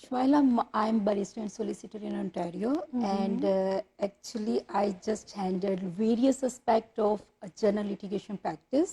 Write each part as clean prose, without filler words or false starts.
Shwaila, I'm barrister and solicitor in Ontario, and actually I just handled various aspects of a general litigation practice,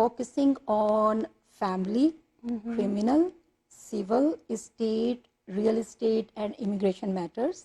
focusing on family, criminal, civil, estate, real estate, and immigration matters.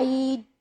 I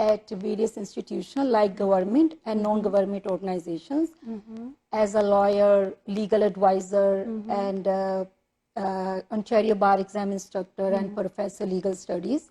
at various institutions like government and non-government organizations as a lawyer, legal advisor, and Ontario Bar Exam instructor and professor legal studies.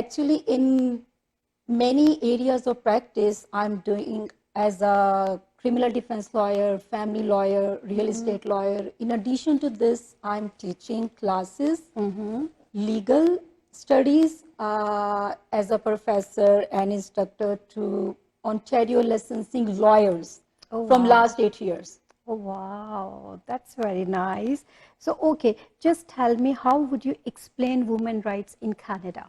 Actually, in many areas of practice, I'm doing as a criminal defense lawyer, family lawyer, real estate lawyer. In addition to this, I'm teaching classes, legal studies as a professor and instructor to Ontario licensing lawyers Oh, from wow. last 8 years. Oh, wow, that's very nice. So, okay, just tell me, how would you explain women rights in Canada?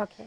Okay,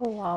Oh, wow,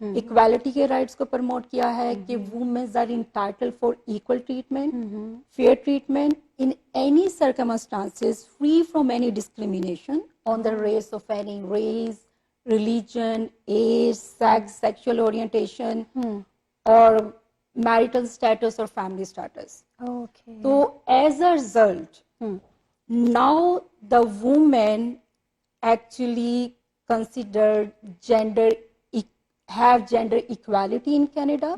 equality کے rights کو promote کیا ہے کہ womens are entitled for equal treatment, fair treatment in any circumstances, free from any discrimination on the race of any race, religion, age, sex, sexual orientation اور marital status اور family status. تو as a result now the women actually considered have gender equality in Canada,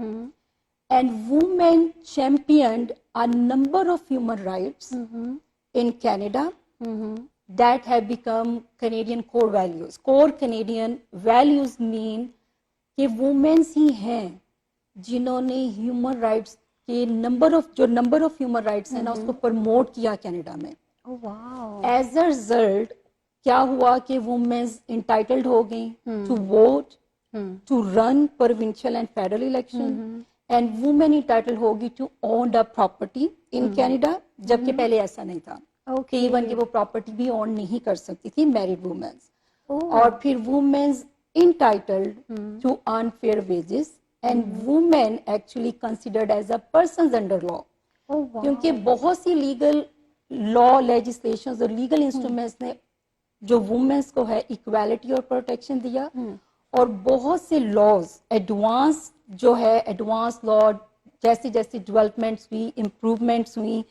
and women championed a number of human rights in Canada that have become Canadian core values. Core Canadian values mean کہ women's ہی ہیں جنہوں نے human rights کے number of human rights ہیں نا اس کو promote کیا Canada میں. ایز اے ریزلٹ کیا ہوا کہ وومنز انٹائٹلڈ ہو گئیں to vote, to run provincial and federal election, and women entitled ہوگی to own a property in Canada, جبکہ پہلے ایسا نہیں تھا. ایون کہ وہ پراپرٹی بھی اون نہیں کر سکتی تھی میریڈ وومنز. اور پھر womens entitled to earn fair wages, and women actually considered as a persons under law, کیونکہ بہت سی لیگل لا لیجسلیشنز اور لیگل انسٹرومنٹس نے جو وومنس کو ہے ایکویلٹی اور پروٹیکشن دیا, اور بہت سے لاز ایڈوانس جو ہے ایڈوانس لا جیسی جیسی ڈیولپمنٹس ہوئی, امپروومنٹس ہوئی,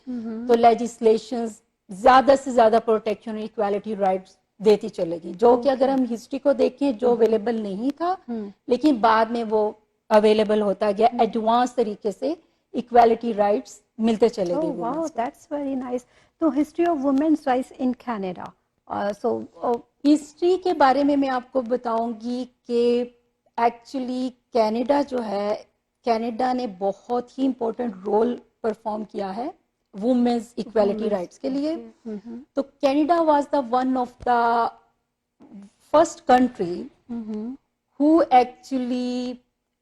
تو لیجسلیشنز زیادہ سے زیادہ پروٹیکشن اور ایکویلٹی رائٹس دیتی چلے گی, جو کہ اگر ہم ہسٹری کو دیکھیں جو اویلیبل نہیں تھا لیکن بعد میں وہ اویلیبل ہوتا گیا ایڈوانس طریقے سے, ایکویلٹی رائٹس ملتے چلے گئے. Wow, that's very nice. تو history of womens rights in Canada, so history کے بارے میں آپ کو بتاؤں گی کہ ایکچولی کینیڈا جو ہے, کینیڈا نے بہت ہی امپورٹنٹ رول پرفارم کیا ہے وومنز ایکویلٹی رائٹس کے لیے. تو Canada was the one of the first country who actually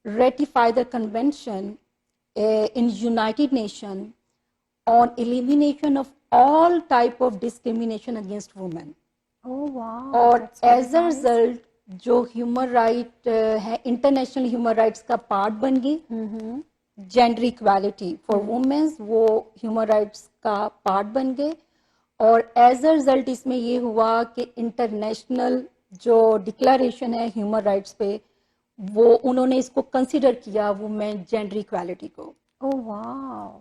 ratify the convention in United Nations on elimination of all type of discrimination against women. اور as a result جو human right ہے international human rights کا part بن گئی, gender equality for women's وہ human rights کا part بن گئے. اور as a result اس میں یہ ہوا کہ انٹرنیشنل جو ڈکلریشن ہے ہیومن رائٹس پہ, وہ انہوں نے اس کو کنسیڈر کیا وومن جینڈر اکویلٹی کو.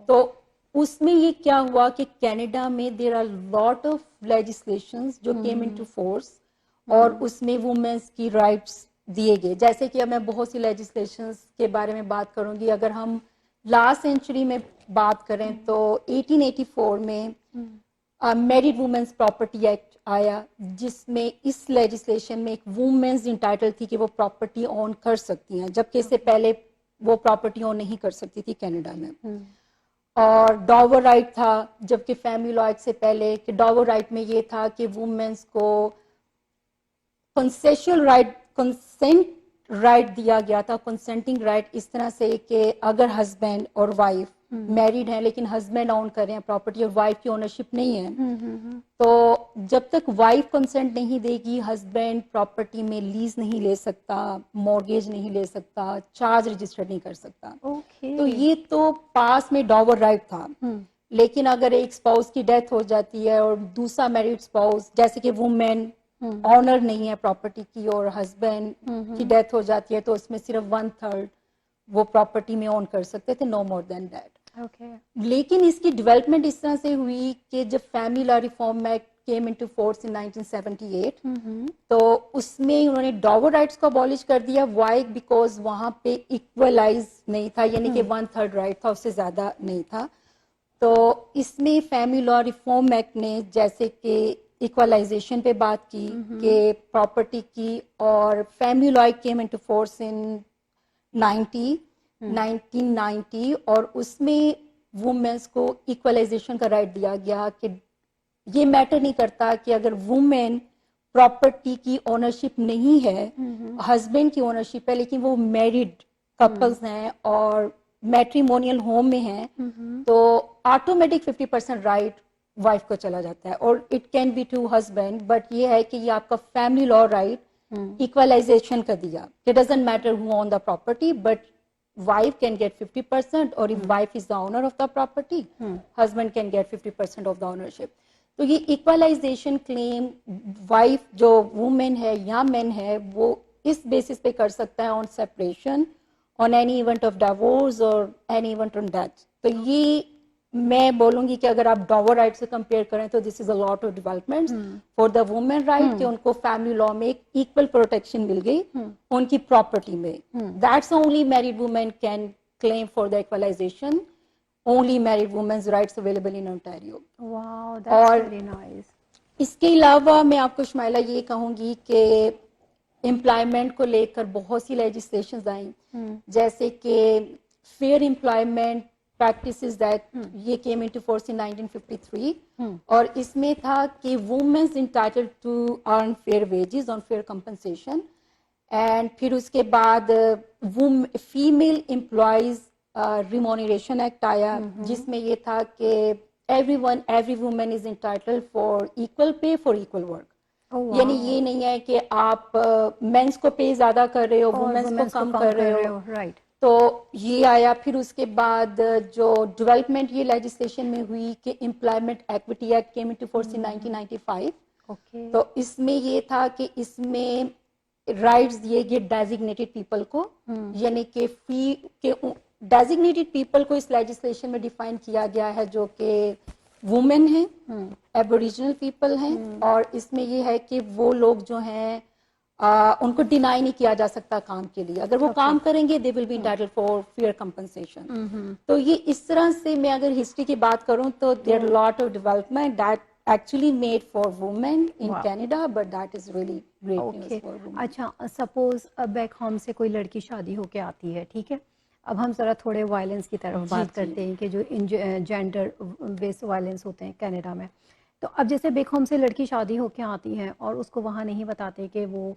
تو اس میں یہ کیا ہوا کہ کینیڈا میں there are lot of legislations جو کیم انٹو فورس, اور اس میں وومنس کی رائٹس دیے گئے. جیسے کہ اب میں بہت سی لیجسلیشنز کے بارے میں بات کروں گی. اگر ہم لاسٹ سینچری میں بات کریں تو 1884 میں میریڈ وومنس پراپرٹی ایکٹ آیا, جس میں اس لیجسلیشن میں ایک وومنز انٹائٹل تھی کہ وہ پراپرٹی اون کر سکتی ہیں, جبکہ اس سے پہلے وہ پراپرٹی اون نہیں کر سکتی تھی کینیڈا میں. اور ڈاور رائٹ تھا, جبکہ فیملی لا ایکٹ سے پہلے کہ ڈاور رائٹ میں یہ تھا کہ وومنس کو کنسیشنل رائٹ, کنسنٹ رائٹ دیا گیا تھا, کنسنٹنگ رائٹ اس طرح سے کہ اگر ہسبینڈ اور وائف میریڈ ہیں لیکن ہسبینڈ اون کر رہے ہیں پراپرٹی اور وائف کی اونرشپ نہیں ہے, تو جب تک وائف کنسنٹ نہیں دے گی ہسبینڈ پراپرٹی میں لیز نہیں لے سکتا, مورگیج نہیں لے سکتا, چارج رجسٹر نہیں کر سکتا. تو یہ تو پاس میں ڈاور رائٹ تھا. لیکن اگر ایک اسپاؤس کی ڈیتھ ہو جاتی ہے اور دوسرا میریڈ اسپاؤس, جیسے کہ وومین آنر نہیں ہے پراپرٹی کی اور ہسبینڈ کی ڈیتھ ہو جاتی ہے, تو اس میں صرف 1/3 وہ پراپرٹی میں اون کر سکتے تھے, نو مور دین دیٹ. لیکن اس کی ڈیولپمنٹ اس طرح سے ہوئی کہ جب family law reform act came into force in 1978, تو اس میں انہوں نے ڈاور رائٹس کو ابالش کر دیا. وائی؟ بیکاز وہاں پہ ایکولائز نہیں تھا, یعنی کہ 1/3 رائٹ تھا, اس سے زیادہ نہیں تھا. تو اس میں فیملی لا ریفارم ایکٹ نے جیسے کہ ایکولائزیشن پہ بات کی کہ پراپرٹی کی, اور فیملی لا کیم انٹو فورس ان 1990, اور اس میں وومنس کو ایکولائزیشن کا رائٹ دیا گیا کہ یہ میٹر نہیں کرتا کہ اگر وومن پراپرٹی کی اونرشپ نہیں ہے, ہسبینڈ کی اونرشپ ہے, لیکن وہ میریڈ کپلز ہیں اور میٹریمونیل ہوم میں ہیں, تو آٹومیٹک 50% رائٹ وائف کو چلا جاتا ہے, اور it can be to husband. But یہ ہے کہ یہ آپ کا فیملی لا رائٹ equalization کا دیا. It doesn't matter who own the property, but wife can get 50%, or if wife is the owner of the property, husband can get 50% of the ownership. تو یہ equalization claim wife جو woman ہے یا men ہے وہ اس basis پہ کر سکتا ہے on separation, on any event of divorce or any event on death. تو یہ میں بولوں گی کہ اگر آپ ڈاور رائٹ سے کمپیئر کریں تو this is a lot of developments for the women right کہ ان کو فیملی لا میں ایک ایکول پروٹیکشن مل گئی ان کی پراپرٹی میں. That's only married women can claim for the equalisation, only married womens rights available in Ontario. Wow اور دیٹس ویری نائس. اس کے علاوہ میں آپ کو شمائلہ یہ کہوں گی کہ امپلائمنٹ کو لے کر بہت سی لیجسلیشنز آئیں, جیسے کہ فیئر امپلائمنٹ practices that یہ came into force in 1953 اور اس میں تھا کہ women's entitled to earn fair wages on fair compensation, and پھر اس کے بعد female employees remuneration act آیا جس میں یہ تھا کہ every woman is entitled for equal pay for equal work. یعنی یہ نہیں ہے کہ آپ مینس کو پے زیادہ کر رہے ہو وومنس کو کم کر رہے ہو. رائٹ. تو یہ آیا. پھر اس کے بعد جو ڈیولپمنٹ یہ لیجسلیشن میں ہوئی کہ employment equity act came into force in 1995. تو اس میں یہ تھا کہ اس میں رائٹس دیے گئے ڈیزگنیٹڈ پیپل کو, یعنی کہ ڈیزگنیٹڈ پیپل کو اس لیجسلیشن میں ڈیفائن کیا گیا ہے جو کہ وومن ہیں, ایبوریجنل پیپل ہیں, اور اس میں یہ ہے کہ وہ لوگ جو ہیں ان کو ڈینائی نہیں کیا جا سکتا کام کے لیے. اگر وہ کام کریں گے they will be entitled for fair compensation. تو یہ اس طرح سے میں اگر ہسٹری کی بات کروں تو there lot of development that actually made for women in Canada, but that is really great news for women. اچھا سپوز بیک ہوم سے کوئی لڑکی شادی ہو کے آتی ہے, ٹھیک ہے, اب ہم ذرا تھوڑے وائلنس کی طرف بات کرتے ہیں کہ جو جینڈر بیس وائلنس ہوتے ہیں کینیڈا میں. تو اب جیسے بیک ہوم سے لڑکی شادی ہو کے آتی ہے اور اس کو وہاں نہیں بتاتے کہ وہ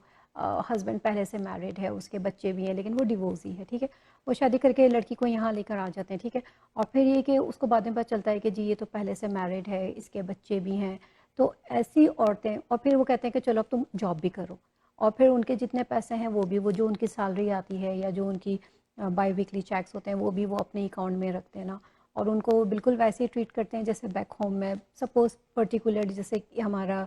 ہسبینڈ پہلے سے میرڈ ہے, اس کے بچے بھی ہیں لیکن وہ ڈیورسی ہے, ٹھیک ہے, وہ شادی کر کے لڑکی کو یہاں لے کر آ جاتے ہیں, ٹھیک ہے, اور پھر یہ کہ اس کو بعد میں پتہ چلتا ہے کہ جی یہ تو پہلے سے میرڈ ہے, اس کے بچے بھی ہیں. تو ایسی عورتیں, اور پھر وہ کہتے ہیں کہ چلو اب تم جاب بھی کرو, اور پھر ان کے جتنے پیسے ہیں وہ بھی, وہ جو ان کی سیلری آتی ہے یا جو ان کی بائی ویکلی چیکس ہوتے ہیں وہ بھی وہ اپنے اکاؤنٹ میں رکھتے ہیں نا, اور ان کو بالکل ویسے ہی ٹریٹ کرتے ہیں جیسے بیک ہوم میں سپوز پرٹیکولر جیسے ہمارا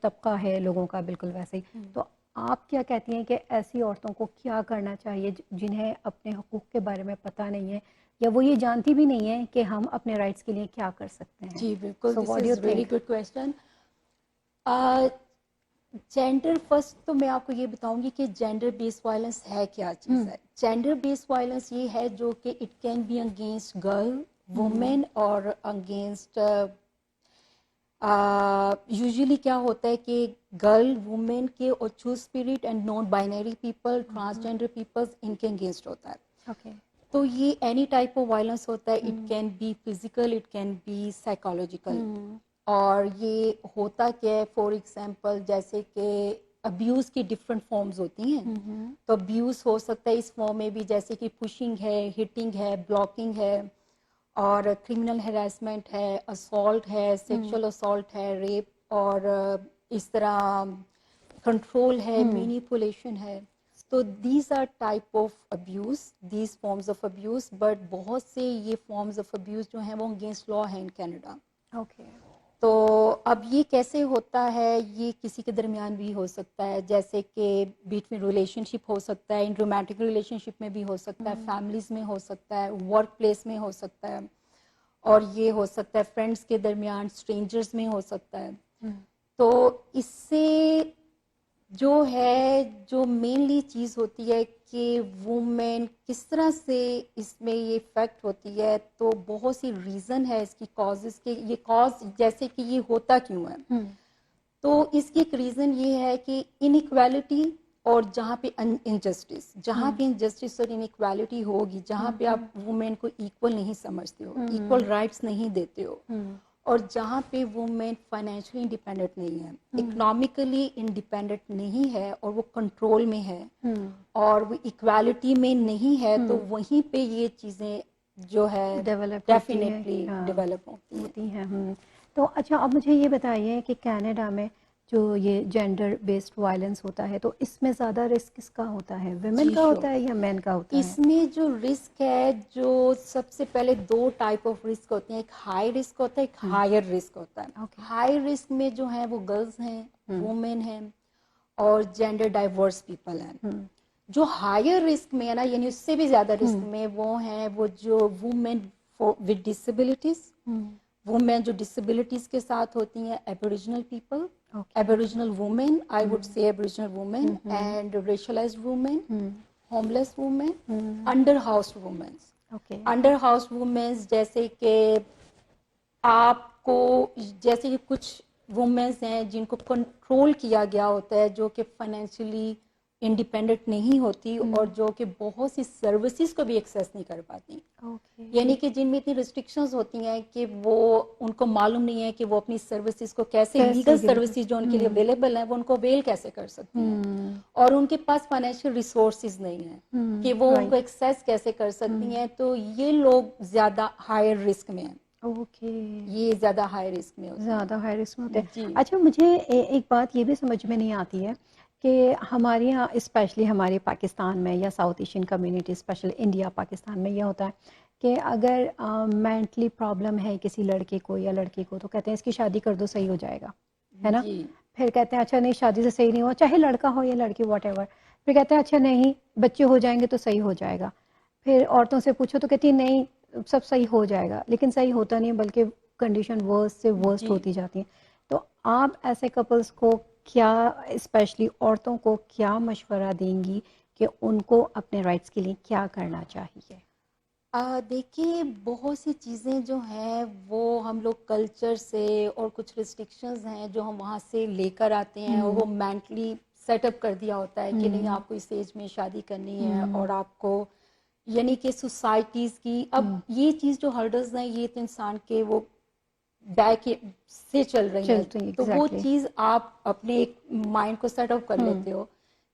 طبقہ ہے لوگوں کا بالکل ویسے ہی. تو آپ کیا کہتی ہیں کہ ایسی عورتوں کو کیا کرنا چاہیے جنہیں اپنے حقوق کے بارے میں پتہ نہیں ہے یا وہ یہ جانتی بھی نہیں ہے کہ ہم اپنے رائٹس کے لیے کیا کر سکتے ہیں؟ جی بالکل, this is really good question. Gender first تو میں آپ کو یہ بتاؤں گی کہ جینڈر بیس وائلنس ہے کیا چیز ہے. جینڈر بیس وائلنس یہ ہے جو کہ it can be against girl, women, اور اگینسٹ یوزلی کیا ہوتا ہے کہ گرل, وومین کے, اور two spirit and non binary people, transgender peoples, ان کے اگینسٹ ہوتا ہے. تو یہ اینی ٹائپ آف وائلنس ہوتا ہے. It can be physical, it can be psychological. اور یہ ہوتا کیا ہے, فار ایگزامپل جیسے کہ ابیوز کی ڈفرینٹ فارمز ہوتی ہیں. تو ابیوز ہو سکتا ہے اس فارم میں بھی, جیسے کہ پشنگ ہے, ہٹنگ ہے, بلاکنگ ہے, اور کرمنل ہراسمنٹ ہے, اسالٹ ہے, سیکشل اسالٹ ہے, ریپ, اور اس طرح کنٹرول ہے, مینیپولیشن ہے. تو these are type of abuse, these forms of abuse. But بہت سے یہ فارمز آف ابیوز جو ہیں وہ اگینسٹ لا ہیں ان کینیڈا. تو اب یہ کیسے ہوتا ہے, یہ کسی کے درمیان بھی ہو سکتا ہے, جیسے کہ بیچ میں ریلیشن شپ ہو سکتا ہے, ان رومانٹک ریلیشن شپ میں بھی ہو سکتا ہے, فیملیز میں ہو سکتا ہے, ورک پلیس میں ہو سکتا ہے, اور یہ ہو سکتا ہے فرینڈس کے درمیان, اسٹرینجرز میں ہو سکتا ہے. تو اس سے جو ہے جو مینلی چیز ہوتی ہے کہ وومین کس طرح سے اس میں یہ افیکٹ ہوتی ہے, تو بہت سی ریزن ہے اس کی کازز کے. یہ کاز جیسے کہ یہ ہوتا کیوں ہے, تو اس کی ایک ریزن یہ ہے کہ انیکویلٹی, اور جہاں پہ انجسٹس, جہاں پہ انجسٹس اور انیکویلٹی ہوگی, جہاں پہ آپ وومین کو ایکول نہیں سمجھتے ہو, ایکول رائٹس نہیں دیتے ہو, اور جہاں پہ وومین فائنینشلی انڈیپینڈنٹ نہیں ہے, اکنامکلی انڈیپینڈنٹ نہیں ہے, اور وہ کنٹرول میں ہے, اور وہ ایکویلٹی میں نہیں ہے, تو وہیں پہ یہ چیزیں جو ہے ڈیفینیٹلی ڈیولپ ہوتی ہیں. تو اچھا اب مجھے یہ بتائیے کہ کینیڈا میں جو یہ جینڈر بیسڈ وائلنس ہوتا ہے تو اس میں زیادہ رسک کس کا ہوتا ہے؟ ویمن جی کا sure. ہوتا ہے یا مین کا ہوتا ہے؟ اس میں جو رسک ہے، جو سب سے پہلے دو ٹائپ آف رسک ہوتے ہیں، ایک ہائی رسک ہوتا ہے، ایک ہائر رسک ہوتا ہے. اوکے. ہائی رسک میں جو ہیں وہ گرلز ہیں، وومن ہیں اور جینڈر ڈائیورس پیپل ہیں. جو ہائر رسک میں ہے نا، یعنی اس سے بھی زیادہ رسک میں وہ ہیں وہ جو وومن ود ڈسیبلٹیز، وومن جو ڈسیبلٹیز کے ساتھ ہوتی ہیں، aboriginal people, aboriginal women, I would say aboriginal women and racialised women, homeless women, underhoused womens. Okay. Underhoused womens جیسے کہ آپ کو، جیسے کہ کچھ وومنس ہیں جن کو کنٹرول کیا گیا ہوتا ہے، جو کہ فائنینشلی انڈیپینڈنٹ نہیں ہوتی اور جو کہ بہت سی سروسز کو بھی ایکسیس نہیں کر پاتی. یعنی کہ جن میں اتنی ریسٹرکشنز ہوتی ہیں کہ وہ ان کو معلوم نہیں ہے کہ وہ اپنی سروسز کو کیسے، لیگل سروسز جو ان کے لیے اویلیبل ہیں وہ ان کو اویل کیسے کر سکتی ہیں، اور ان کے پاس فائنینشیل ریسورسز نہیں ہیں کہ وہ ان کو ایکسیس کیسے کر سکتی ہیں. تو یہ لوگ زیادہ ہائر رسک میں ہیں. اوکے. یہ زیادہ ہائی رسک میں ہوتے ہیں. زیادہ ہائی رسک میں ہوتے ہیں. جی. اچھا مجھے ایک بات یہ بھی سمجھ میں نہیں آتی ہے کہ ہمارے یہاں اسپیشلی ہمارے پاکستان میں یا south Asian community, special India Pakistan میں یہ ہوتا ہے کہ اگر مینٹلی پرابلم ہے کسی لڑکے کو یا لڑکی کو تو کہتے ہیں اس کی شادی کر دو صحیح ہو جائے گا، ہے نا. جی. پھر کہتے ہیں اچھا نہیں شادی سے صحیح نہیں ہوا، چاہے لڑکا ہو یا لڑکی واٹ ایور. پھر کہتے ہیں اچھا نہیں بچے ہو جائیں گے تو صحیح ہو جائے گا. پھر عورتوں سے پوچھو تو کہتی ہیں نہیں سب صحیح ہو جائے گا، لیکن صحیح ہوتا نہیں بلکہ کنڈیشن ورسٹ سے ورسٹ جی. ہوتی جاتی ہیں. تو آپ ایسے کپلس کو کیا، اسپیشلی عورتوں کو کیا مشورہ دیں گی کہ ان کو اپنے رائٹس کے لیے کیا کرنا چاہیے؟ دیکھیے بہت سی چیزیں جو ہیں وہ ہم لوگ کلچر سے اور کچھ ریسٹرکشنز ہیں جو ہم وہاں سے لے کر آتے ہیں اور وہ مینٹلی سیٹ اپ کر دیا ہوتا ہے کہ نہیں آپ کو اس ایج میں شادی کرنی ہے، اور آپ کو یعنی کہ سوسائٹیز کی اب یہ چیز جو ہرڈلز ہیں یہ تو انسان کے وہ بیک سے چل رہی ہیں. چلتے تو وہ ایگزیکٹلی چیز آپ اپنے ایک مائنڈ کو سیٹ اپ کر لیتے ہو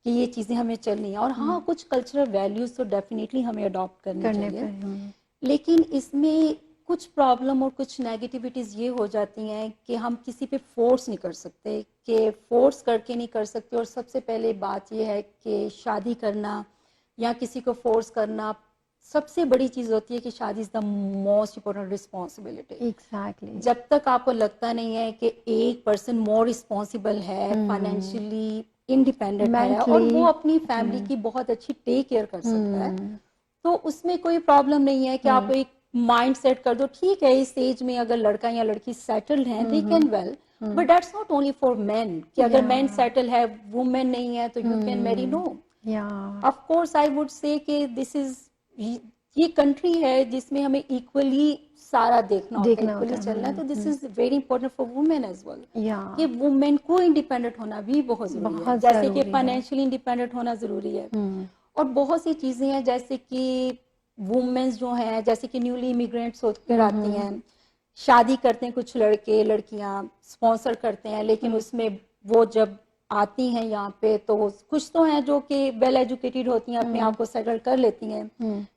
کہ یہ چیزیں ہمیں چلنی ہیں. اور ہاں کچھ کلچرل ویلیوز تو ڈیفینیٹلی ہمیں اڈاپٹ کرنی کرنے چاہیے، پہ لیکن اس میں کچھ پرابلم اور کچھ نیگیٹیوٹیز یہ ہو جاتی ہیں کہ ہم کسی پہ فورس نہیں کر سکتے، کہ فورس کر کے نہیں کر سکتے. اور سب سے پہلے بات یہ ہے کہ شادی کرنا یا کسی کو فورس کرنا، سب سے بڑی چیز ہوتی ہے کہ شادی is the most important responsibility. Exactly. جب تک آپ کو لگتا نہیں ہے کہ ایک پرسن مور رسپانسبل ہے، فائنینشلی انڈیپینڈنٹ ہے اور وہ مینٹلی اپنی فیملی کی بہت اچھی ٹیک کیئر کر سکتا ہے، تو اس میں کوئی پرابلم نہیں ہے کہ آپ ایک مائنڈ سیٹ کر دو ٹھیک ہے اس ایج میں اگر لڑکا یا لڑکی سیٹلڈ ہیں they can well. But that's not only for men کہ اگر مین سیٹل ہے وومن نہیں ہے تو you can marry. No, of course I would say کہ دس از، یہ کنٹری ہے جس میں ہمیں ایکولی سارا دیکھنا ہوتا ہے، ایکولی چلنا ہے. تو this is very important for women as well کہ وومین کو انڈیپینڈنٹ ہونا بھی بہت ضروری ہے، جیسے کہ فائنینشلی انڈیپینڈنٹ ہونا ضروری ہے. اور بہت سی چیزیں ہیں جیسے کہ وومنس جو ہیں جیسے کہ نیولی امیگرینٹس ہو کر آتی ہیں، شادی کرتے ہیں کچھ لڑکے لڑکیاں اسپانسر کرتے ہیں، لیکن اس میں وہ جب آتی ہیں یہاں پہ تو کچھ تو ہیں جو کہ ویل ایجوکیٹڈ ہوتی ہیں، اپنے آپ کو سیٹل کر لیتی ہیں،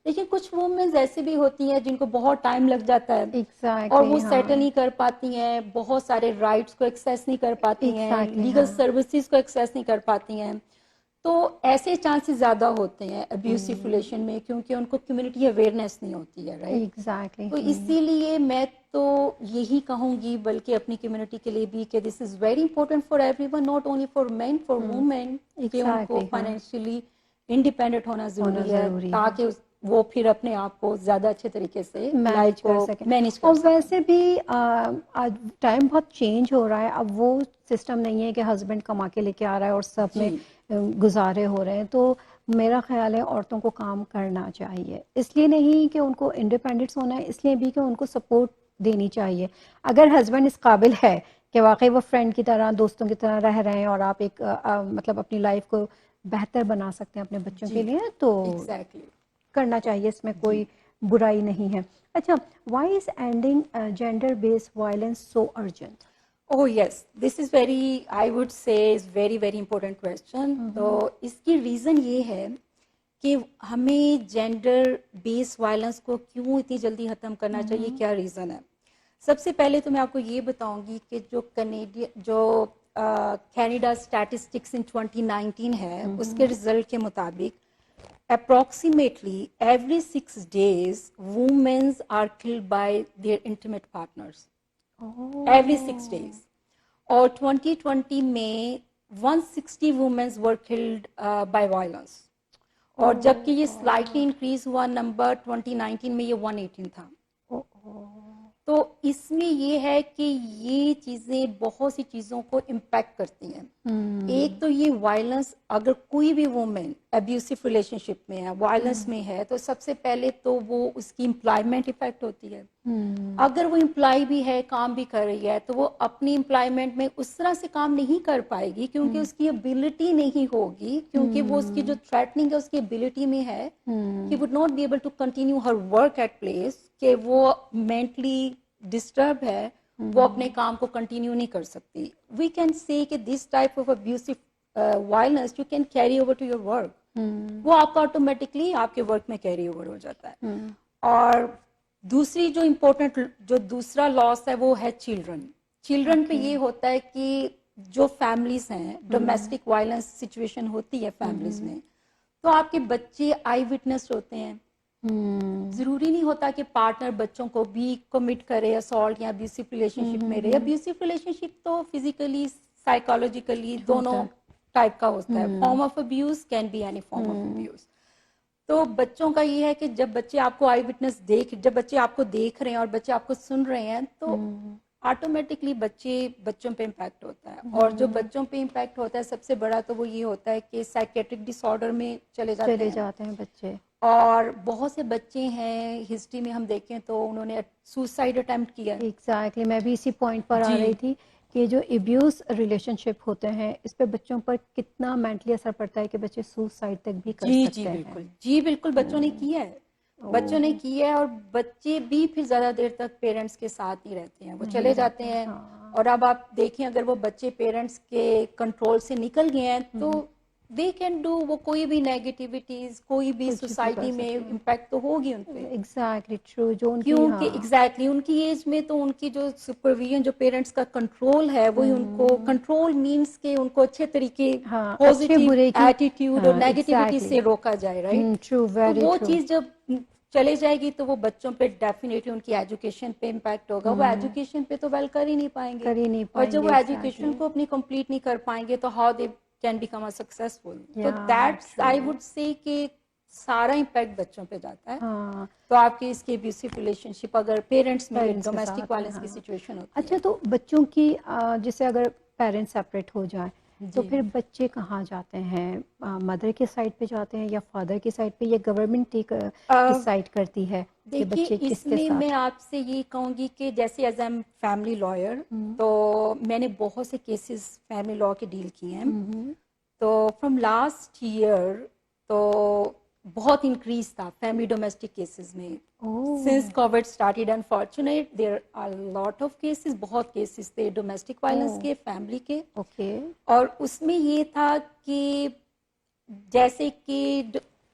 لیکن کچھ وومنز ایسی بھی ہوتی ہیں جن کو بہت ٹائم لگ جاتا ہے اور وہ سیٹل نہیں کر پاتی ہیں، بہت سارے رائٹس کو ایکسیس نہیں کر پاتی ہیں، لیگل سروسز کو ایکسیس نہیں کر پاتی ہیں. تو ایسے چانسز زیادہ ہوتے ہیں ابیوسو ریلیشن میں کیونکہ ان کو کمیونٹی اویئرنیس نہیں ہوتی ہے، رائٹ. ایگزیکٹلی. تو اسی لیے میں تو یہی کہوں گی بلکہ اپنی کمیونٹی کے لیے بھی کہ this is very important for everyone, not only for men, for women, کہ ان کو فائنینشلی انڈیپینڈنٹ ہونا ضروری ہے تاکہ وہ پھر اپنے آپ کو زیادہ اچھے طریقے سے لائف کو مینیج کر اور سکیں. ویسے بھی ٹائم بہت چینج ہو رہا ہے، اب وہ سسٹم نہیں ہے کہ ہسبینڈ کما کے لے کے آ رہا ہے اور سب میں جی گزارے ہو رہے ہیں. تو میرا خیال ہے عورتوں کو کام کرنا چاہیے، اس لیے نہیں کہ ان کو انڈیپینڈنس ہونا ہے، اس لیے بھی کہ ان کو سپورٹ دینی چاہیے. اگر ہسبینڈ اس قابل ہے کہ واقعی وہ فرینڈ کی طرح دوستوں کی طرح رہ رہے ہیں اور آپ ایک مطلب اپنی لائف کو بہتر بنا سکتے ہیں اپنے بچوں کے جی لیے تو ایگزیکٹلی کرنا چاہیے، اس میں جی. کوئی برائی نہیں ہے. اچھا، why is ending gender based violence so urgent? Oh yes, this is very, I would say is very very important question. تو اس کی ریزن یہ ہے کہ ہمیں جینڈر بیس وائلنس کو کیوں اتنی جلدی ختم کرنا چاہیے، کیا ریزن ہے. سب سے پہلے تو میں آپ کو یہ بتاؤں گی کہ جو کینیڈا اسٹیٹسٹکس ان 2019 ہے, اس کے رزلٹ کے مطابق approximately every 6 days women are killed by their intimate partners. Every 6 days. اور 2020 میں 160 women were killed by violence. اور جبکہ یہ slightly increase ہوا نمبر 2019 میں یہ 118 تھا. تو اس میں یہ ہے کہ یہ چیزیں بہت سی چیزوں کو امپیکٹ کرتی ہیں. ایک تو یہ وائلنس, اگر کوئی بھی وومن ابیوسو ریلیشن شپ میں ہے, وائلنس میں ہے, تو سب سے پہلے تو وہ اس کی امپلائمنٹ افیکٹ ہوتی ہے. اگر وہ امپلائی بھی ہے, کام بھی کر رہی ہے, تو وہ اپنی امپلائمنٹ میں اس طرح سے کام نہیں کر پائے گی کیونکہ اس کی ابیلٹی نہیں ہوگی, کیونکہ وہ اس کی جو تھریٹنگ ہے اس کی ابیلٹی میں ہے کہ would not be able to continue her work at place, کہ وہ مینٹلی ڈسٹرب ہے, وہ اپنے کام کو کنٹینیو نہیں کر سکتی. وی کین سی کہ this type of abuse or violence you can carry over to your work, وہ آپ کا آٹومیٹکلی آپ کے ورک میں کیری اوور ہو جاتا ہے. اور دوسری جو امپورٹنٹ جو دوسرا لاس ہے وہ ہے چلڈرن پہ یہ ہوتا ہے کہ جو فیملیز ہیں, ڈومیسٹک وائلنس سچویشن ہوتی ہے فیملیز میں, تو آپ کے بچے آئی وٹنس ہوتے ہیں. ضروری نہیں ہوتا کہ پارٹنر بچوں کو بھی کمٹ کرے اسالٹ یا ابیوسو ریلیشن شپ میں رہے. ابیوسو ریلیشن شپ تو فزیکلی سائیکالوجیکلی دونوں ٹائپ کا ہوتا ہے. Form of abuse can be any form of abuse. تو بچوں کا یہ ہے کہ جب بچے آپ کو آئی وٹنس جب بچے آپ کو دیکھ رہے ہیں اور بچے آپ کو سن رہے ہیں, تو آٹومیٹکلی بچوں پہ امپیکٹ ہوتا ہے. اور جو بچوں پہ امپیکٹ ہوتا ہے سب سے بڑا تو وہ یہ ہوتا ہے کہ سائکیٹرک ڈس آرڈر میں چلے جاتے ہیں بچے. اور بہت سے بچے ہیں ہسٹری میں ہم دیکھیں تو انہوں نے سوسائڈ اٹیمپٹ کیا. ایگزیکٹلی, میں بھی اسی پوائنٹ پر آ رہی تھی کہ جو ابیوز ریلیشن شپ ہوتے ہیں اس پہ بچوں پر کتنا مینٹلی اثر پڑتا ہے کہ بچے سوسائڈ تک بھی کر سکتے ہیں. جی بالکل, بچوں نے کیا ہے, بچوں نے کیا ہے. اور بچے بھی پھر زیادہ دیر تک پیرنٹس کے ساتھ ہی رہتے ہیں, وہ چلے جاتے ہیں. اور اب آپ دیکھیں اگر وہ بچے پیرنٹس کے کنٹرول سے نکل گئے ہیں تو دے کین ڈو, وہ کوئی بھی نیگیٹیوٹیز کوئی بھی سوسائٹی میں امپیکٹ تو ہوگی ان پہ. Exactly true. جو ان کی کیونکہ ایگزیکٹلی ان کی ایج میں تو ان کی جو سپرویژن جو پیرنٹس کا کنٹرول ہے وہی ان کو کنٹرول مینس کہ ان کو اچھے طریقے پازیٹیو ایٹیٹیوڈ اور نیگیٹیوٹی سے روکا جائے. رائٹ, تو وہ چیز جب چلے جائے گی تو وہ بچوں پہ ڈیفینیٹلی ان کی ایجوکیشن پہ امپیکٹ ہوگا. وہ ایجوکیشن پہ تو ویل کر ہی نہیں پائیں گے, اور جب وہ ایجوکیشن کو اپنی کمپلیٹ نہیں کر پائیں گے تو how they can become a successful. تو دیٹس آئی وڈ سے کہ سارا امپیکٹ بچوں پہ جاتا ہے. تو آپ کی اس کی ابیوسو ریلیشن شپ اگر پیرنٹس میں ڈومیسٹک وائلنس کی سچویشن ہوتی ہے. اچھا, تو بچوں کی جیسے اگر پیرنٹس سیپریٹ ہو جائیں تو پھر بچے کہاں جاتے ہیں؟ مدر کے سائڈ پہ جاتے ہیں یا فادر کی سائڈ پہ, یا گورنمنٹ ڈیسائیڈ کرتی ہے کہ بچے کس کے میں ساتھ؟ میں آپ سے یہ کہوں گی کہ جیسے ایز ایم فیملی لائر تو میں نے بہت سے کیسز فیملی لا کے ڈیل کیے ہیں. تو فرام لاسٹ ایئر تو بہت انکریز تھا فیملی ڈومیسٹک کیسز میں. Since COVID started unfortunate there are lot of cases, بہت کیسز تھے ڈومیسٹک وائلنس کے, فیملی کے. اور اس میں یہ تھا کہ جیسے کہ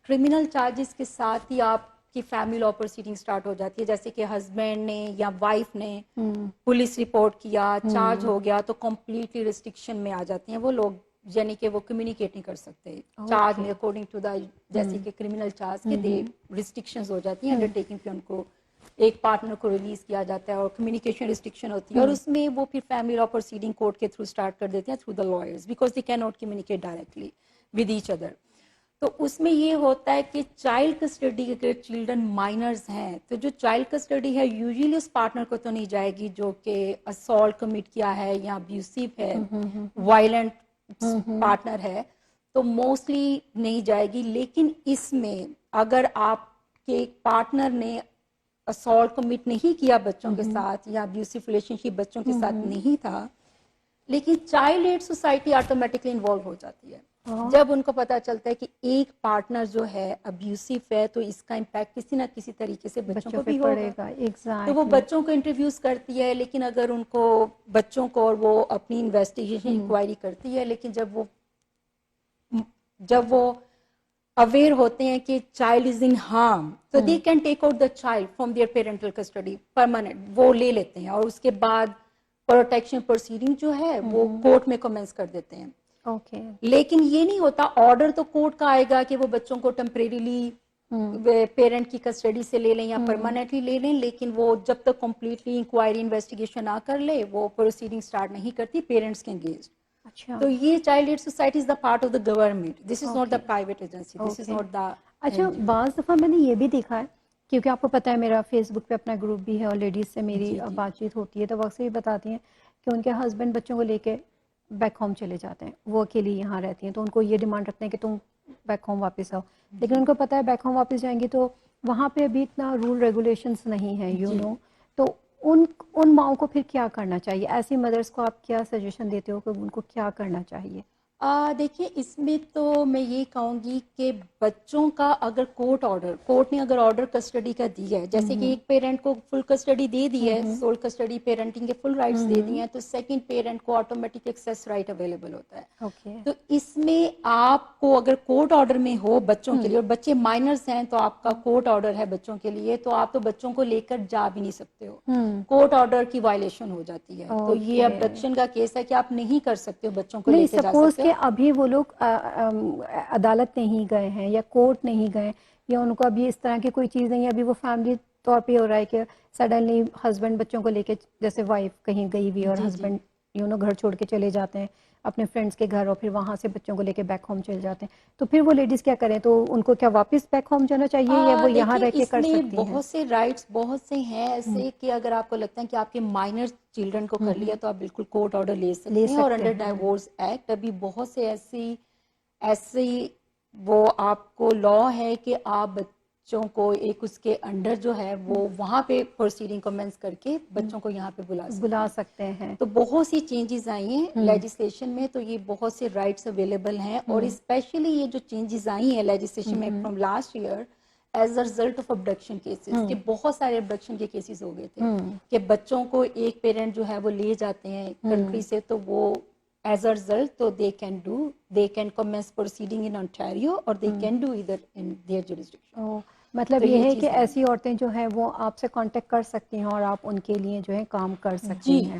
کرمنل چارجز کے ساتھ ہی آپ کی فیملی لا پروسیڈنگ اسٹارٹ ہو جاتی ہے. جیسے کہ ہسبینڈ نے یا وائف نے پولیس رپورٹ کیا, چارج ہو گیا, تو کمپلیٹلی ریسٹرکشن میں آ جاتی ہیں وہ لوگ, یعنی کہ وہ کمیونیکیٹ نہیں کر سکتے چارج میں اکارڈنگ ٹو دا, جیسے کہ کرمنل چارج کے دے ریسٹرکشنز ہو جاتی ہیں. انڈرٹیکنگ پہ ان کو ایک پارٹنر کو ریلیز کیا جاتا ہے اور کمیونیکیشن ریسٹرکشن ہوتی ہے. اور اس میں وہ پھر فیملی لا پروسیڈنگ کورٹ کے تھرو اسٹارٹ کر دیتے ہیں through the lawyers, because they can not communicate directly with each other. تو اس میں یہ ہوتا ہے کہ چائلڈ کسٹڈی اگر چلڈرن مائنرز ہیں تو جو چائلڈ کسٹڈی ہے یوزلی اس پارٹنر کو تو نہیں جائے گی جو کہ اسالٹ کمٹ کیا ہے یا ابیوسو ہے, وائلنٹ پارٹنر ہے, تو موسٹلی نہیں جائے گی. لیکن اس میں اگر آپ کے پارٹنر نے اسالٹ کمٹ نہیں کیا بچوں کے ساتھ یا ابیوسو ریلیشن شپ بچوں کے ساتھ نہیں تھا, لیکن child aid society automatically involve ہو جاتی ہے. جب ان کو پتا چلتا ہے کہ ایک پارٹنر جو ہے ابیوسو ہے تو اس کا امپیکٹ کسی نہ کسی طریقے سے بچوں کو بھی ہوگا, تو وہ بچوں کو انٹروڈیوس کرتی ہے. لیکن اگر ان کو بچوں کو, اور وہ اپنی انویسٹیگیشن انکوائری کرتی ہے, لیکن جب وہ اویئر ہوتے ہیں کہ چائلڈ از ان ہارم, تو they can take out the child from their parental custody permanent, وہ لے لیتے ہیں. اور اس کے بعد پروٹیکشن پروسیڈنگ جو ہے وہ کورٹ میں کمنس کر دیتے ہیں. اوکے. لیکن یہ نہیں ہوتا, آرڈر تو کورٹ کا آئے گا کہ وہ بچوں کو ٹیمپریریلی پیرنٹ کی کسٹڈی سے لے لیں یا پرماننٹلی لے لیں, لیکن وہ جب تک کمپلیٹلی انکوائری انویسٹیگیشن نہ کر لے وہ پروسیڈنگ سٹارٹ نہیں کرتی پیرنٹس کے انگیجڈ. اچھا. تو یہ child aid society is the part of the government, this is not the private agency, this is not the. اچھا, بعض دفعہ میں نے یہ بھی دیکھا ہے, کیونکہ آپ کو پتہ ہے میرا فیس بک پہ اپنا گروپ بھی ہے اور لیڈیز سے میری بات چیت ہوتی ہے, تو وہ اکثر یہ بتاتی ہیں کہ ان کے ہسبینڈ بچوں کو لے کے بیک ہوم چلے جاتے ہیں, وہ اکیلی یہاں رہتی ہیں, تو ان کو یہ ڈیمانڈ رکھتے ہیں کہ تم بیک ہوم واپس آؤ, لیکن ان کو پتہ ہے بیک ہوم واپس جائیں گی تو وہاں پہ ابھی اتنا رول ریگولیشنس نہیں ہیں, یو نو. تو ان ماؤں کو پھر کیا کرنا چاہیے, ایسی مدرس کو آپ کیا سجیشن دیتے ہو کہ ان کو کیا کرنا چاہیے؟ دیکھیے اس میں تو میں یہ کہوں گی کہ بچوں کا اگر کورٹ نے اگر آرڈر کسٹڈی کا دیا ہے, جیسے کہ ایک پیرنٹ کو فل کسٹڈی دے دی ہے, سول کسٹڈی پیرنٹنگ کے فل رائٹس دے دیے ہیں, تو سیکنڈ پیرنٹ کو آٹومیٹک ایکسیس رائٹ اویلیبل ہوتا ہے. اوکے. تو اس میں آپ کو اگر کورٹ آرڈر میں ہو بچوں کے لیے, اور بچے مائنرز ہیں تو آپ کا کورٹ آرڈر ہے بچوں کے لیے, تو آپ تو بچوں کو لے کر جا بھی نہیں سکتے ہو, کورٹ آرڈر کی وائلیشن ہو جاتی ہے. تو یہ ابڈکشن کا کیس ہے کہ آپ نہیں کر سکتے ہو, بچوں کو لے کے جا سکتے ہو. ابھی وہ لوگ عدالت نہیں گئے ہیں یا کورٹ نہیں گئے یا ان کو ابھی اس طرح کی کوئی چیز نہیں ہے, ابھی وہ فیملی طور پہ ہو رہا ہے کہ سڈنلی ہسبینڈ بچوں کو لے کے, جیسے وائف کہیں گئی ہوئی اور ہسبینڈ گھر چھوڑ کے چلے جاتے ہیں اپنے فرینڈس کے گھر, اور پھر وہاں سے بچوں کو لے کے بیک ہوم چلے جاتے ہیں, تو پھر وہ لیڈیز کیا کریں؟ تو ان کو کیا واپس بیک ہوم جانا چاہیے یا وہ یہاں رہ کے کر سکتی ہیں؟ اس میں بہت سے رائٹس بہت سے ہیں ایسے کہ اگر آپ کو لگتا ہے کہ آپ کے مائنر چلڈرن کو کر لیا تو آپ بالکل کورٹ آرڈر لے سکتے ہیں. اور انڈر ڈائیورس ایکٹ ابھی بہت سے ایسی وہ آپ کو لا ہے کہ آپ بچوں کو ایک اس کے انڈر جو ہے وہ وہاں پہ پروسیڈنگ کمنس کر کے بچوں کو یہاں پہ بلا سکتے ہیں. تو بہت سی چینجز آئی ہیں لیجسلیشن میں, تو یہ بہت سے رائٹس اویلیبل ہیں. اور اسپیشلی یہ جو چینجز آئی ہیں لیجسلیشن میں from last year as a result of abduction cases, کہ بہت سارے ابڈکشن کے کیسز ہو گئے تھے کہ بچوں کو ایک پیرنٹ جو ہے وہ لے جاتے ہیں کنٹری سے, تو وہ ایز اے ریزلٹ تو they can commence proceeding in Ontario or they can do either in their jurisdiction. مطلب یہ ہے کہ ایسی عورتیں جو ہیں وہ آپ سے کانٹیکٹ کر سکتی ہیں اور آپ ان کے لیے جو ہے کام کر سکتی ہیں.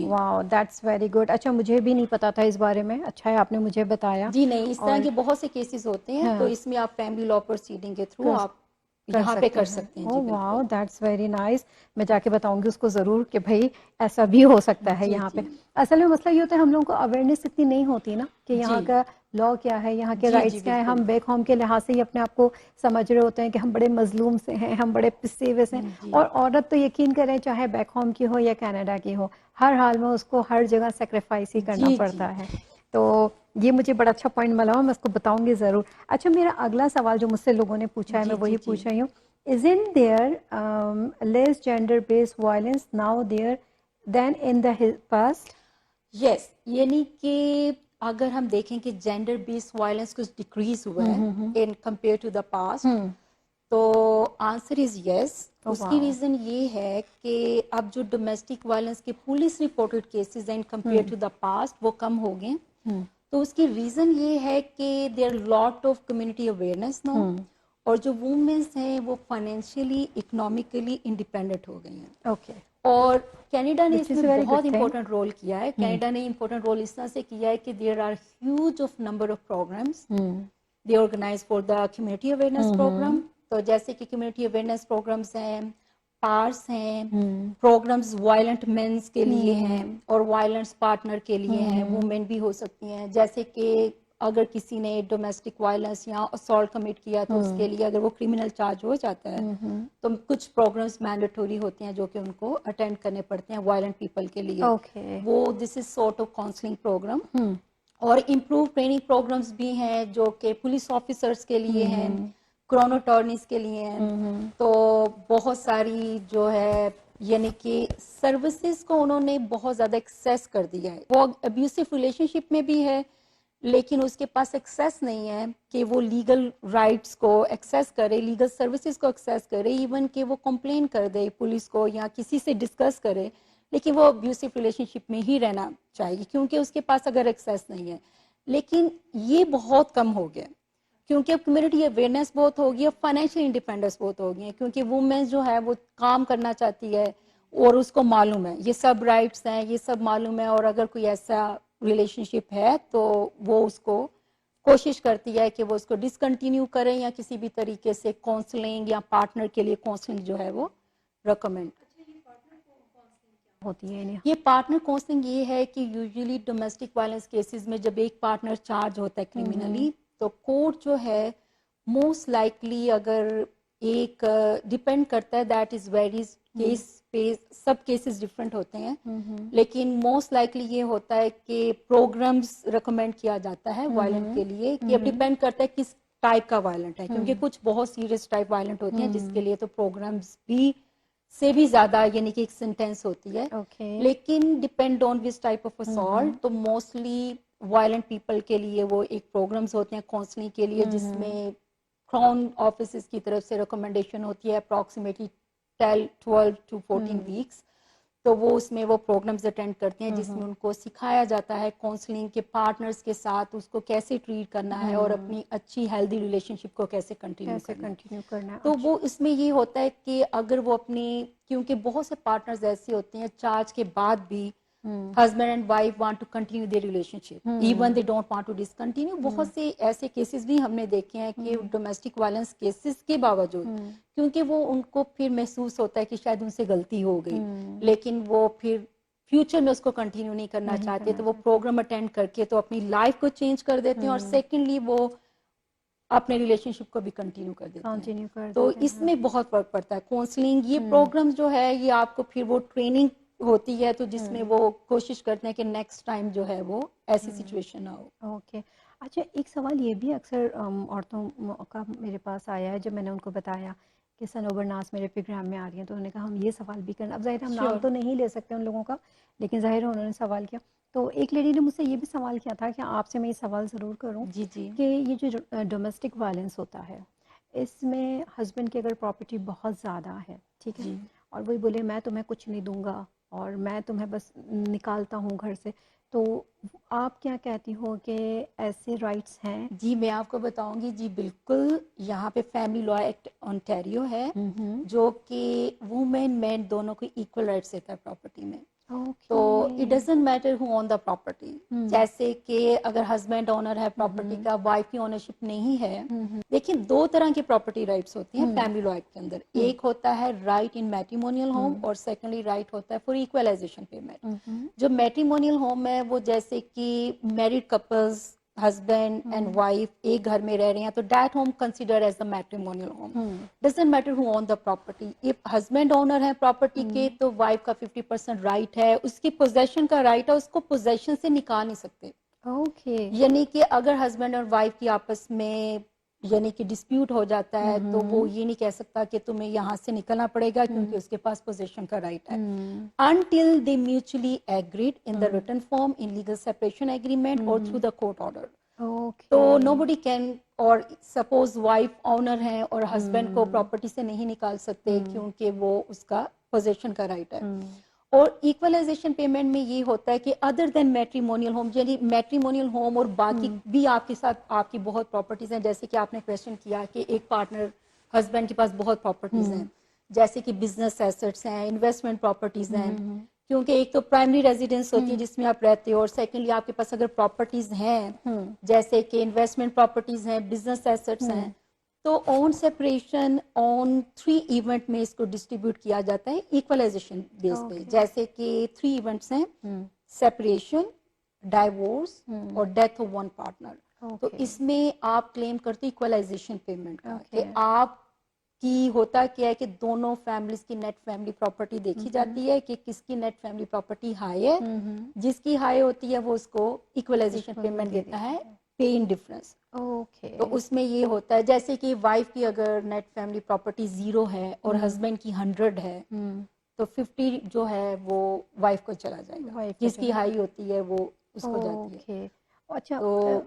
واو, دیٹس ویری گڈ. اچھا, مجھے بھی نہیں پتا تھا اس بارے میں, اچھا ہے آپ نے مجھے بتایا. جی نہیں, اس طرح کے بہت سے کیسز ہوتے ہیں, تو اس میں آپ فیملی لا پروسیڈنگ کے تھرو آپ یہاں پہ کر سکتے ہیں. اوہ واو, دیٹس ویری نائس. میں جا کے بتاؤں گی اس کو ضرور کہ بھائی ایسا بھی ہو سکتا ہے یہاں پہ. اصل میں مسئلہ یہ ہوتا ہے ہم لوگوں کو اویئرنیس اتنی نہیں ہوتی نا کہ یہاں کا لا کیا ہے, یہاں کے رائٹس کیا ہے. ہم بیک ہوم کے لحاظ سے ہی اپنے آپ کو سمجھ رہے ہوتے ہیں کہ ہم بڑے مظلوم سے ہیں, ہم بڑے پسے ہوئے سے ہیں. اور عورت تو یقین کریں چاہے بیک ہوم کی ہو یا کینیڈا کی ہو, ہر حال میں اس کو ہر جگہ سیکریفائس ہی کرنا پڑتا ہے. تو یہ مجھے بڑا اچھا پوائنٹ ملا, میں اس کو بتاؤں گی ضرور. اچھا, میرا اگلا سوال جو مجھ سے لوگوں نے پوچھا ہے میں وہی پوچھ رہی ہوں. Isn't there less gender-based violence now there than in the past? Yes, یعنی کہ اگر ہم دیکھیں کہ جینڈر بیسڈ وائلنس کچھ ڈیکریز ہوا ہے ان کمپیئر ٹو دا پاسٹ, تو آنسر از یس. اس کی ریزن یہ ہے کہ اب جو ڈومیسٹک وائلنس کے پولیس رپورٹڈ کیسز ہیں ان کمپیئر ٹو دا پاسٹ وہ کم ہو گئے. تو اس کی ریزن یہ ہے کہ there lot of community awareness now, اور جو وومنس ہیں وہ فائنینشیلی اکنامکلی انڈیپینڈنٹ ہو گئی ہیں. اوکے. اور کینیڈا نے اس میں بہت امپورٹنٹ رول کیا ہے. کینیڈا نے امپورٹنٹ رول اس طرح سے کیا ہے کہ there are huge of number of programmes they organize for the community awareness programme. تو جیسے کہ کمیونٹی اویئرنیس پروگرامس ہیں, پارس ہیں, پروگرامز وائلنٹ مینس کے لیے ہیں اور وائلنس پارٹنر کے لیے ہیں, وومن بھی ہو سکتی ہیں. جیسے کہ اگر کسی نے ڈومیسٹک وائلنس یا اسالٹ کمٹ کیا تو اس کے لیے اگر وہ کرمنل چارج ہو جاتا ہے تو کچھ پروگرامز مینڈیٹوری ہوتے ہیں جو کہ ان کو اٹینڈ کرنے پڑتے ہیں وائلنٹ پیپل کے لیے. وہ this is sort of counselling programme. اور امپروو ٹریننگ پروگرامز بھی ہیں جو کہ پولیس آفیسرس کے لیے ہیں, کرون اٹارنیز کے لیے ہیں. تو بہت ساری جو ہے یعنی کہ سروسز کو انہوں نے بہت زیادہ ایکسیس کر دیا ہے. وہ ابیوسو ریلیشن شپ میں بھی ہے لیکن اس کے پاس ایکسیس نہیں ہے کہ وہ لیگل رائٹس کو ایکسیس کرے, لیگل سروسز کو ایکسیس کرے, ایون کہ وہ کمپلین کر دے پولیس کو یا کسی سے ڈسکس کرے, لیکن وہ ابیوسو ریلیشن شپ میں ہی رہنا چاہیے کیونکہ اس کے پاس اگر ایکسیس نہیں ہے. لیکن یہ بہت کم ہو گیا کیونکہ اب کمیونٹی اویئرنیس بہت ہوگی, اب فائنینشیل انڈیپینڈنس بہت ہوگی ہے کیونکہ وومن جو ہے وہ کام کرنا چاہتی ہے, اور اس کو معلوم ہے یہ سب رائٹس ہیں، یہ سب معلوم ہے، اور اگر کوئی ایسا ریلیشن شپ ہے تو وہ اس کو کوشش کرتی ہے کہ وہ اس کو ڈسکنٹینیو کریں یا کسی بھی طریقے سے کاؤنسلنگ یا پارٹنر کے لیے کاؤنسلنگ جو ہے وہ ریکمینڈ ہوتی ہے یعنی یہ پارٹنر کاؤنسلنگ یہ ہے کہ یوزلی ڈومیسٹک وائلنس کیسز میں جب ایک پارٹنر چارج ہوتا ہے کرمینلی تو کورٹ جو ہے موسٹ لائکلی اگر ایک ڈپینڈ کرتا ہے دیٹ از ویریز کیس پہ، سب کیسز ڈفرینٹ ہوتے ہیں، لیکن موسٹ لائکلی یہ ہوتا ہے کہ پروگرامز ریکمینڈ کیا جاتا ہے وائلنٹ کے لیے، کہ اب ڈپینڈ کرتا ہے کس ٹائپ کا وائلنٹ ہے، کیونکہ کچھ بہت سیریس ٹائپ وائلنٹ ہوتی ہیں جس کے لیے تو پروگرامز بھی سے بھی زیادہ یعنی کہ ایک سینٹینس ہوتی ہے، اوکے لیکن depend on which type of assault تو موسٹلی وائلنٹ پیپل کے لیے وہ ایک پروگرامز ہوتے ہیں کاؤنسلنگ کے لیے، جس میں کراؤن آفیسز کی طرف سے ریکمنڈیشن ہوتی ہے اپروکسیمیٹلی 12 to 14 ویکس، تو وہ اس میں وہ پروگرامز اٹینڈ کرتے ہیں جس میں ان کو سکھایا جاتا ہے کاؤنسلنگ کے پارٹنرز کے ساتھ اس کو کیسے ٹریٹ کرنا ہے اور اپنی اچھی ہیلدی ریلیشن شپ کو کیسے کنٹینیو کیسے کرنا ہے۔ کنٹینیو کرنا ہے؟ تو وہ اس میں یہ ہوتا ہے کہ اگر وہ اپنی، کیونکہ بہت سے پارٹنرز ایسے ہوتے ہیں چارج کے بعد بھی husband and wife want to continue their relationship even they don't want to discontinue, بہت سے ایسے کیسز بھی ہم نے دیکھے ہیں کہ ڈومیسٹک وائلنس کیسز کے باوجود کیونکہ وہ ان کو پھر محسوس ہوتا ہے کہ شاید ان سے غلطی ہو گئی، لیکن وہ پھر فیوچر میں اس کو کنٹینیو نہیں کرنا چاہتے، تو وہ پروگرام اٹینڈ کر کے تو اپنی لائف کو چینج کر دیتے ہیں، اور سیکنڈلی وہ اپنے ریلیشن شپ کو بھی کنٹینیو کر دیتے ہیں۔ کنٹینیو کر تو دیتے ہیں۔ اس میں بہت فرق پڑتا ہے کاؤنسلنگ، یہ پروگرام جو ہے یہ آپ کو پھر وہ ٹریننگ ہوتی ہے تو جس میں وہ کوشش کرتے ہیں کہ نیکسٹ ٹائم جو ہے وہ ایسی سچویشن نہ ہو۔ اوکے، اچھا ایک سوال یہ بھی اکثر عورتوں کا میرے پاس آیا ہے جب میں نے ان کو بتایا کہ سنوبر ناز میرے پروگرام میں آ رہی ہیں، تو انہوں نے کہا ہم یہ سوال بھی کرنا، اب ظاہر ہم نام Sure. تو نہیں لے سکتے ان لوگوں کا، لیکن ظاہر ہے انہوں نے سوال کیا، تو ایک لیڈی نے مجھ سے یہ بھی سوال کیا تھا کہ آپ سے میں یہ سوال ضرور کروں جی جی کہ یہ جو ڈومیسٹک وائلنس ہوتا ہے اس میں ہسبینڈ کی اگر پراپرٹی بہت زیادہ ہے، ٹھیک ہے، جی اور وہی بولے میں تمہیں کچھ نہیں دوں گا اور میں تمہیں بس نکالتا ہوں گھر سے، تو آپ کیا کہتی ہو کہ ایسے رائٹس ہیں؟ جی میں آپ کو بتاؤں گی، جی بالکل، یہاں پہ فیملی لا ایکٹ اونٹیریو ہے جو کہ وومین مین دونوں کو ایکول رائٹس دیتا ہے پراپرٹی میں، تو it doesn't matter who own the property, جیسے کہ اگر ہسبینڈ اونر ہے پراپرٹی کا، وائف کی اونرشپ نہیں ہے، دیکھیں دو طرح کی پراپرٹی رائٹس ہوتی ہیں فیملی لا ایکٹ کے اندر، ایک ہوتا ہے رائٹ ان میٹریمونیل ہوم اور سیکنڈلی رائٹ ہوتا ہے فار ایکولائزیشن پیمنٹ۔ جو میٹریمونیل ہوم ہے وہ جیسے کہ married couples husband and wife ایک گھر میں رہ رہے ہیں تو that home consider as the میٹریمونیل home, doesn't matter who own the property, if husband owner ہے پراپرٹی کے تو وائف کا 50% رائٹ ہے، اس کی پوزیشن کا رائٹ ہے، اس کو پوزیشن سے نکال نہیں سکتے۔ اوکے، یعنی کہ اگر ہسبینڈ اور وائف کی آپس میں یعنی کہ ڈسپیوٹ ہو جاتا ہے تو وہ یہ نہیں کہہ سکتا کہ تمہیں یہاں سے نکلنا پڑے گا کیونکہ اس کے پاس پوزیشن کا رائٹ ہے، until they mutually agreed in the written form in legal separation agreement or through the court order۔ تو nobody can، اور سپوز وائف آنر ہے اور ہسبینڈ کو پراپرٹی سے نہیں نکال سکتے کیونکہ وہ اس کا پوزیشن کا رائٹ ہے۔ اور ایکولائزیشن پیمنٹ میں یہ ہوتا ہے کہ ادر دین میٹریمونیل ہوم، یعنی میٹریمونیل ہوم اور باقی بھی آپ کے ساتھ آپ کی بہت پراپرٹیز ہیں، جیسے کہ آپ نے کویسچن کیا کہ ایک پارٹنر ہسبینڈ کے پاس بہت پراپرٹیز ہیں، جیسے کہ بزنس ایسٹس ہیں، انویسٹمنٹ پراپرٹیز ہیں، کیونکہ ایک تو پرائمری ریزیڈنس ہوتی ہے جس میں آپ رہتے ہو، اور سیکنڈلی آپ کے پاس اگر پراپرٹیز ہیں جیسے کہ انویسٹمنٹ پراپرٹیز ہیں، بزنس ایسٹس ہیں، تو اون سیپریشن آن 3 ایونٹ میں اس کو ڈسٹریبیوٹ کیا جاتا ہے ایکولائزیشن بیس پہ، جیسے کہ 3 ایونٹس ہیں، سیپریشن، ڈائیورس اور ڈیتھ آف ون پارٹنر۔ تو اس میں آپ کلیم کرتے ایکولائزیشن پیمنٹ کا، کہ آپ کی ہوتا کیا ہے کہ دونوں فیملیز کی نیٹ فیملی پراپرٹی دیکھی جاتی ہے کہ کس کی نیٹ فیملی پراپرٹی ہائی ہے، جس کی ہائی ہوتی ہے وہ اس کو ایکولائزیشن پیمنٹ دیتا ہے پے ان ڈفرنس۔ اوکے، تو اس میں یہ ہوتا ہے جیسے کہ وائف کی اگر نیٹ فیملی پراپرٹی 0 ہے اور ہسبینڈ کی 100 ہے تو 50 جو ہے وہ وائف کو چلا جائے گا، جس کی ہائی ہوتی ہے وہ اس کو جاتی ہے۔ اوکے، اچھا تو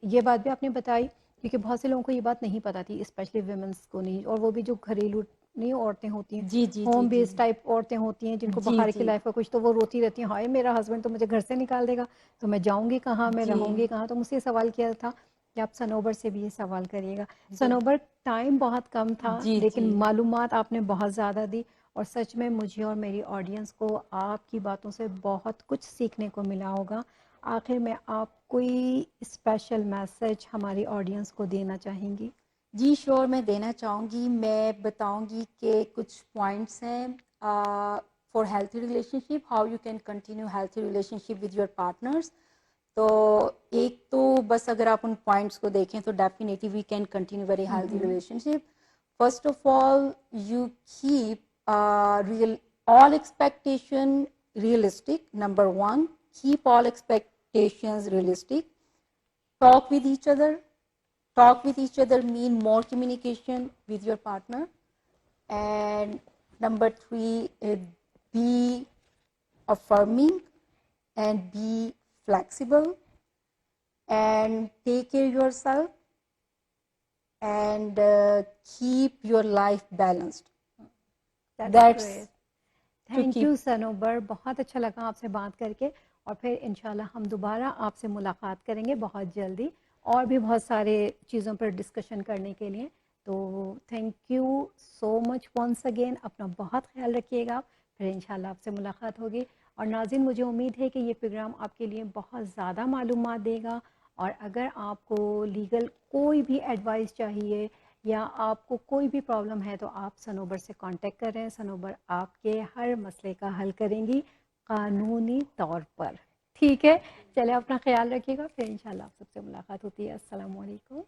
یہ بات بھی آپ نے بتائی کیونکہ بہت سے لوگوں کو یہ بات نہیں پتہ تھی، اسپیشلی ویمنس کو نہیں، اور وہ بھی جو گھریلو نہیں عورتیں ہوتی ہیں، جی جی جی ہوم جی بیس ٹائپ عورتیں ہوتی ہیں جن کو جی باہر کی جی لائف کا کچھ، تو وہ روتی رہتی ہیں ہائے میرا ہسبینڈ تو مجھے گھر سے نکال دے گا تو میں جاؤں گی کہاں، میں جی رہوں گی کہاں، تو مجھ سے یہ سوال کیا تھا کہ آپ سنوبر سے بھی یہ سوال کریے گا۔ جی سنوبر ٹائم بہت کم تھا جی لیکن جی معلومات آپ نے بہت زیادہ دی، اور سچ میں مجھے اور میری آڈینس کو آپ کی باتوں سے بہت کچھ سیکھنے کو ملا ہوگا. آخر میں آپ کوئی اسپیشل میسج ہماری آڈینس کو دینا چاہیں گی؟ جی شور میں دینا چاہوں گی. میں بتاؤں گی کہ کچھ پوائنٹس ہیں for healthy relation ship, how you can continue healthy relation ship with your partners. تو ایک تو بس اگر آپ ان پوائنٹس کو دیکھیں تو definitely we can continue very healthy relationship. First of all you keep real all expectation realistic. Number one, keep all expectations realistic. Talk with each other. Talk with each other mean more communication with your partner. And number three, be affirming and be flexible and take care of yourself and keep your life balanced. That's thank you Sanobar, بہت اچھا لگا آپ سے بات کر کے, اور پھر انشاءاللہ ہم دوبارہ آپ سے ملاقات کریں گے بہت جلدی, اور بھی بہت سارے چیزوں پر ڈسکشن کرنے کے لیے. تو thank you so much once again. اپنا بہت خیال رکھیے گا, پھر انشاءاللہ آپ سے ملاقات ہوگی. اور ناظرین, مجھے امید ہے کہ یہ پروگرام آپ کے لیے بہت زیادہ معلومات دے گا, اور اگر آپ کو لیگل کوئی بھی ایڈوائس چاہیے یا آپ کو کوئی بھی پرابلم ہے تو آپ سنوبر سے کانٹیکٹ کریں. سنوبر آپ کے ہر مسئلے کا حل کریں گی قانونی طور پر. ٹھیک ہے, چلے اپنا خیال رکھیے گا, پھر انشاءاللہ آپ سب سے ملاقات ہوتی ہے. السلام علیکم.